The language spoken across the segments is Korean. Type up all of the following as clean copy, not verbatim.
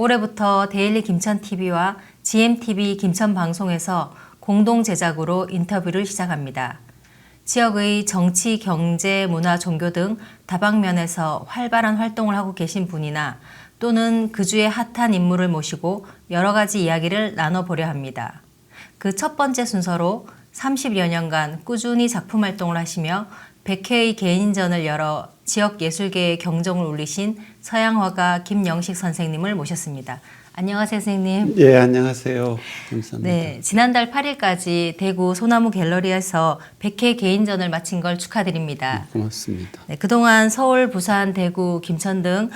올해부터 데일리 김천TV와 GMTV 김천방송에서 공동 제작으로 인터뷰를 시작합니다. 지역의 정치, 경제, 문화, 종교 등 다방면에서 활발한 활동을 하고 계신 분이나 또는 그 주의 핫한 인물을 모시고 여러 가지 이야기를 나눠보려 합니다. 그 첫 번째 순서로 30여 년간 꾸준히 작품 활동을 하시며 100회의 개인전을 열어 지역 예술계의 경종을 울리신 서양화가 김영식 선생님을 모셨습니다. 안녕하세요, 선생님. 예, 안녕하세요. 감사합니다. 네, 지난달 8일까지 대구 소나무 갤러리에서 100회 개인전을 마친 걸 축하드립니다. 고맙습니다. 네, 그동안 서울, 부산, 대구, 김천 등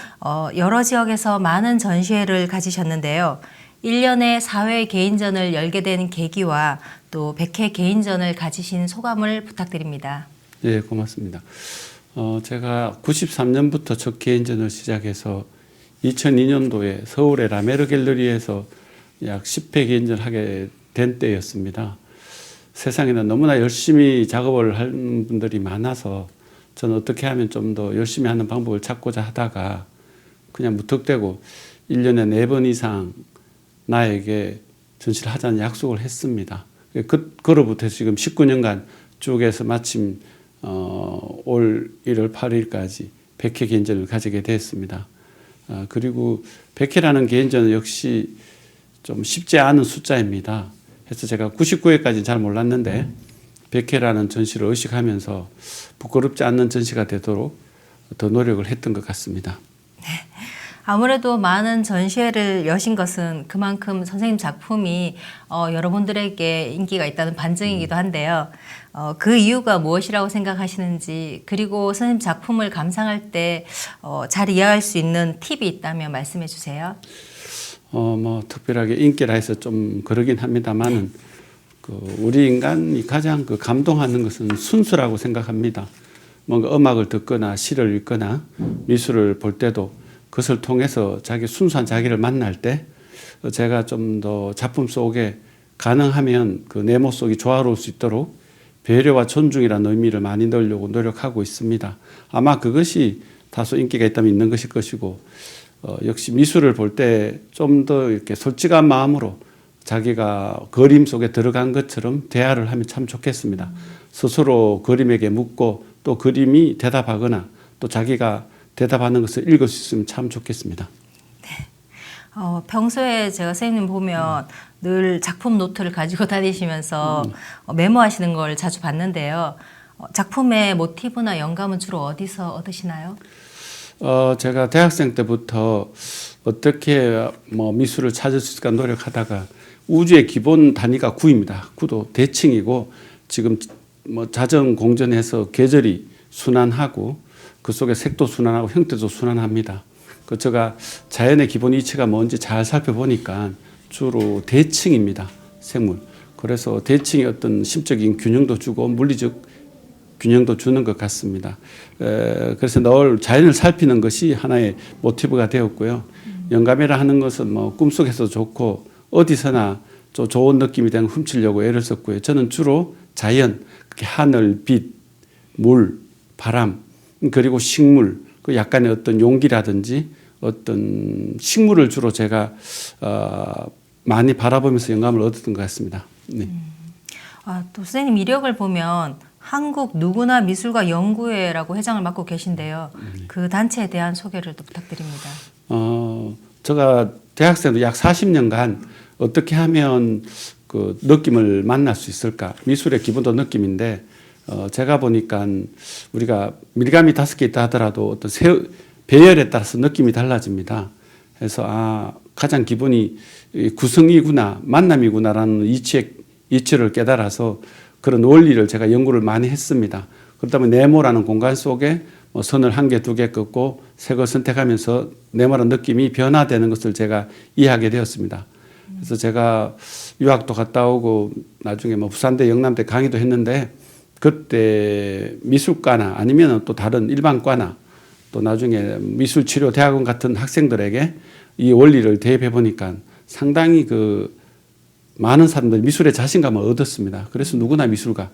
여러 지역에서 많은 전시회를 가지셨는데요. 1년에 4회 개인전을 열게 된 계기와 또 100회 개인전을 가지신 소감을 부탁드립니다. 예, 고맙습니다. 제가 93년부터 첫 개인전을 시작해서 2002년도에 서울의 라메르 갤러리에서 약 10회 개인전을 하게 된 때였습니다. 세상에는 너무나 열심히 작업을 하는 분들이 많아서 저는 어떻게 하면 좀 더 열심히 하는 방법을 찾고자 하다가 그냥 무턱대고 1년에 4번 이상 나에게 전시를 하자는 약속을 했습니다. 그로부터 지금 19년간 쭉 해서 마침 올 1월 8일까지 100회 개인전을 가지게 됐습니다. 그리고 100회라는 개인전은 역시 좀 쉽지 않은 숫자입니다. 그래서 제가 99회까지는 잘 몰랐는데 100회라는 전시를 의식하면서 부끄럽지 않는 전시가 되도록 더 노력을 했던 것 같습니다. 네. 아무래도 많은 전시회를 여신 것은 그만큼 선생님 작품이 여러분들에게 인기가 있다는 반증이기도 한데요. 그 이유가 무엇이라고 생각하시는지, 그리고 선생님 작품을 감상할 때 잘 이해할 수 있는 팁이 있다면 말씀해 주세요. 뭐 특별하게 인기라 해서 좀 그러긴 합니다만은 우리 인간이 가장 감동하는 것은 순수라고 생각합니다. 뭔가 음악을 듣거나 시를 읽거나 미술을 볼 때도 그것을 통해서 자기 순수한 자기를 만날 때 제가 좀 더 작품 속에 가능하면 그 내모 속이 조화로울 수 있도록 배려와 존중이라는 의미를 많이 넣으려고 노력하고 있습니다. 아마 그것이 다소 인기가 있다면 있는 것일 것이고 역시 미술을 볼 때 좀 더 이렇게 솔직한 마음으로 자기가 그림 속에 들어간 것처럼 대화를 하면 참 좋겠습니다. 스스로 그림에게 묻고 또 그림이 대답하거나 또 자기가 대답하는 것을 읽을 수 있으면 참 좋겠습니다. 네. 평소에 제가 선생님 보면 늘 작품 노트를 가지고 다니시면서 메모하시는 걸 자주 봤는데요. 작품의 모티브나 영감은 주로 어디서 얻으시나요? 제가 대학생 때부터 어떻게 미술을 찾을 수 있을까 노력하다가 우주의 기본 단위가 구입니다. 구도 대칭이고 지금 자전 공전해서 계절이 순환하고 그 속에 색도 순환하고 형태도 순환합니다. 제가 자연의 기본 이치가 뭔지 잘 살펴보니까 주로 대칭입니다. 생물. 그래서 대칭이 어떤 심적인 균형도 주고 물리적 균형도 주는 것 같습니다. 그래서 늘 자연을 살피는 것이 하나의 모티브가 되었고요. 영감이라 하는 것은 꿈속에서 좋고 어디서나 좋은 느낌이 되는 훔치려고 애를 썼고요. 저는 주로 자연, 하늘, 빛, 물, 바람, 그리고 식물, 그 약간의 어떤 용기라든지 어떤 식물을 주로 제가 많이 바라보면서 영감을 얻었던 것 같습니다. 네. 또 선생님 이력을 보면 한국 누구나 미술가 연구회라고 회장을 맡고 계신데요. 그 단체에 대한 소개를 또 부탁드립니다. 제가 대학생도 약 40년간 어떻게 하면 그 느낌을 만날 수 있을까? 미술의 기본도 느낌인데 제가 보니까 우리가 밀감이 5개 있다 하더라도 어떤 배열에 따라서 느낌이 달라집니다. 그래서 가장 기본이 구성이구나, 만남이구나라는 이치를 깨달아서 그런 원리를 제가 연구를 많이 했습니다. 그렇다 보면 네모라는 공간 속에 선을 1개, 2개 긋고 색을 선택하면서 네모라는 느낌이 변화되는 것을 제가 이해하게 되었습니다. 그래서 제가 유학도 갔다 오고 나중에 부산대, 영남대 강의도 했는데 그때 미술과나 아니면 또 다른 일반과나 또 나중에 미술치료대학원 같은 학생들에게 이 원리를 대입해 보니까 상당히 많은 사람들이 미술에 자신감을 얻었습니다. 그래서 누구나 미술가,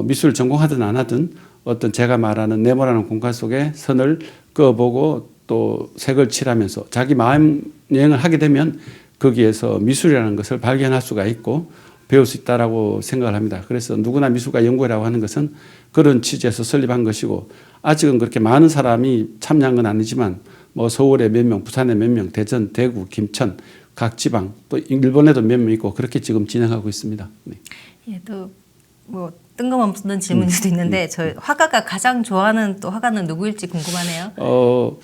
미술 전공하든 안 하든 어떤 제가 말하는 네모라는 공간 속에 선을 그어보고 또 색을 칠하면서 자기 마음 여행을 하게 되면 거기에서 미술이라는 것을 발견할 수가 있고 배울 수 있다라고 생각을 합니다. 그래서 누구나 미술가 연구회라고 하는 것은 그런 취지에서 설립한 것이고 아직은 그렇게 많은 사람이 참여한 건 아니지만 뭐 서울에 몇 명, 부산에 몇 명, 대전, 대구, 김천 각 지방 또 일본에도 몇 명 있고 그렇게 지금 진행하고 있습니다. 네. 예, 또 뭐 뜬금없는 질문일 수도 있는데 저 화가가 가장 좋아하는 또 화가는 누구일지 궁금하네요.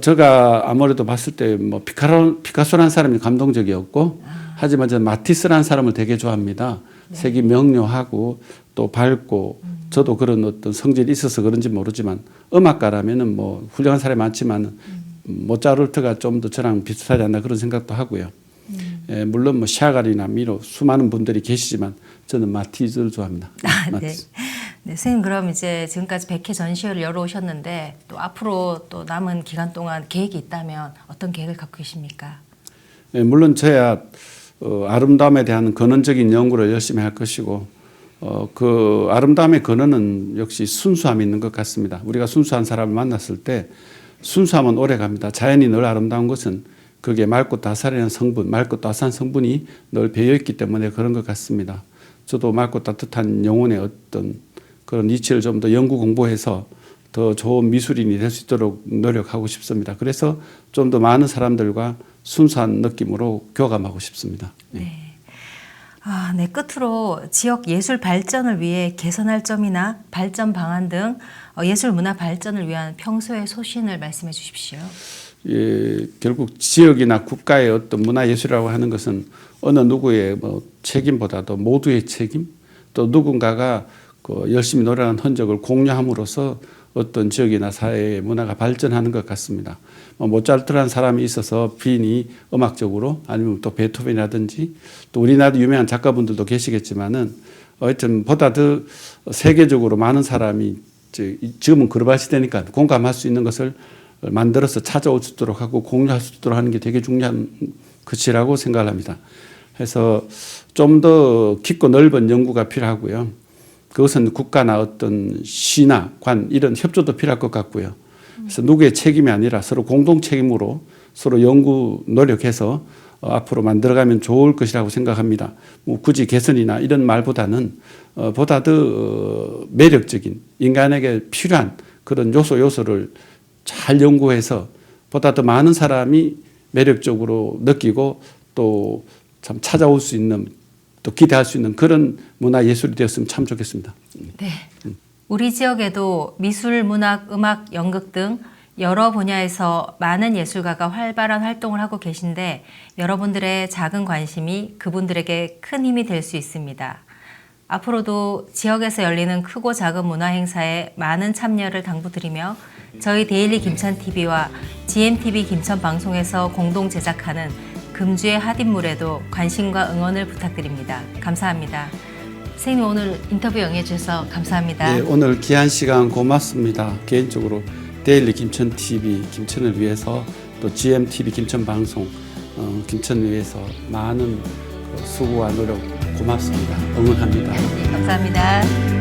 제가 아무래도 봤을 때 뭐 피카소라는 사람이 감동적이었고 하지만 저는 마티스라는 사람을 되게 좋아합니다. 네. 색이 명료하고 또 밝고 저도 그런 어떤 성질이 있어서 그런지 모르지만 음악가라면은 뭐 훌륭한 사람이 많지만 모차르트가 좀 더 저랑 비슷하지 않나 그런 생각도 하고요. 예, 물론 뭐 샤갈이나 미로 수많은 분들이 계시지만 저는 마티즈를 좋아합니다. 네. 마티즈. 네, 선생님 그럼 이제 지금까지 100회 전시회를 열어오셨는데 또 앞으로 또 남은 기간 동안 계획이 있다면 어떤 계획을 갖고 계십니까? 예, 물론 저야 아름다움에 대한 근원적인 연구를 열심히 할 것이고 그 아름다움의 근원은 역시 순수함이 있는 것 같습니다. 우리가 순수한 사람을 만났을 때 순수함은 오래 갑니다. 자연이 늘 아름다운 것은 그게 맑고 따스한 성분, 맑고 따스한 성분이 늘 배어있기 때문에 그런 것 같습니다. 저도 맑고 따뜻한 영혼의 어떤 그런 이치를 좀 더 연구 공부해서 더 좋은 미술인이 될 수 있도록 노력하고 싶습니다. 그래서 좀 더 많은 사람들과 순수한 느낌으로 교감하고 싶습니다. 네. 네, 끝으로 지역 예술 발전을 위해 개선할 점이나 발전 방안 등 예술 문화 발전을 위한 평소의 소신을 말씀해 주십시오. 예, 결국 지역이나 국가의 어떤 문화예술이라고 하는 것은 어느 누구의 뭐 책임보다도 모두의 책임 또 누군가가 그 열심히 노력한 흔적을 공유함으로써 어떤 지역이나 사회의 문화가 발전하는 것 같습니다. 모차르트라는 사람이 있어서 빈이 음악적으로 아니면 또 베토벤이라든지 또 우리나라 유명한 작가분들도 계시겠지만은 하여튼 보다 더 세계적으로 많은 사람이 지금은 글로벌 시대니까 공감할 수 있는 것을 만들어서 찾아올 수 있도록 하고 공유할 수 있도록 하는 게 되게 중요한 것이라고 생각을 합니다. 그래서 좀 더 깊고 넓은 연구가 필요하고요. 그것은 국가나 어떤 시나 관 이런 협조도 필요할 것 같고요. 그래서 누구의 책임이 아니라 서로 공동 책임으로 서로 연구 노력해서 앞으로 만들어가면 좋을 것이라고 생각합니다. 뭐 굳이 개선이나 이런 말보다는 보다 더 매력적인 인간에게 필요한 그런 요소를 잘 연구해서 보다 더 많은 사람이 매력적으로 느끼고 또 참 찾아올 수 있는 또 기대할 수 있는 그런 문화 예술이 되었으면 참 좋겠습니다. 네. 우리 지역에도 미술, 문학, 음악, 연극 등 여러 분야에서 많은 예술가가 활발한 활동을 하고 계신데 여러분들의 작은 관심이 그분들에게 큰 힘이 될 수 있습니다. 앞으로도 지역에서 열리는 크고 작은 문화 행사에 많은 참여를 당부드리며 저희 데일리 김천TV와 GMTV 김천 방송에서 공동 제작하는 금주의 핫인물에도 관심과 응원을 부탁드립니다. 감사합니다. 선생님 오늘 인터뷰 응해주셔서 감사합니다. 네, 오늘 귀한 시간 고맙습니다. 개인적으로 데일리 김천TV 김천을 위해서 또 GMTV 김천 방송 김천을 위해서 많은 수고와 노력 고맙습니다. 응원합니다. 네, 감사합니다.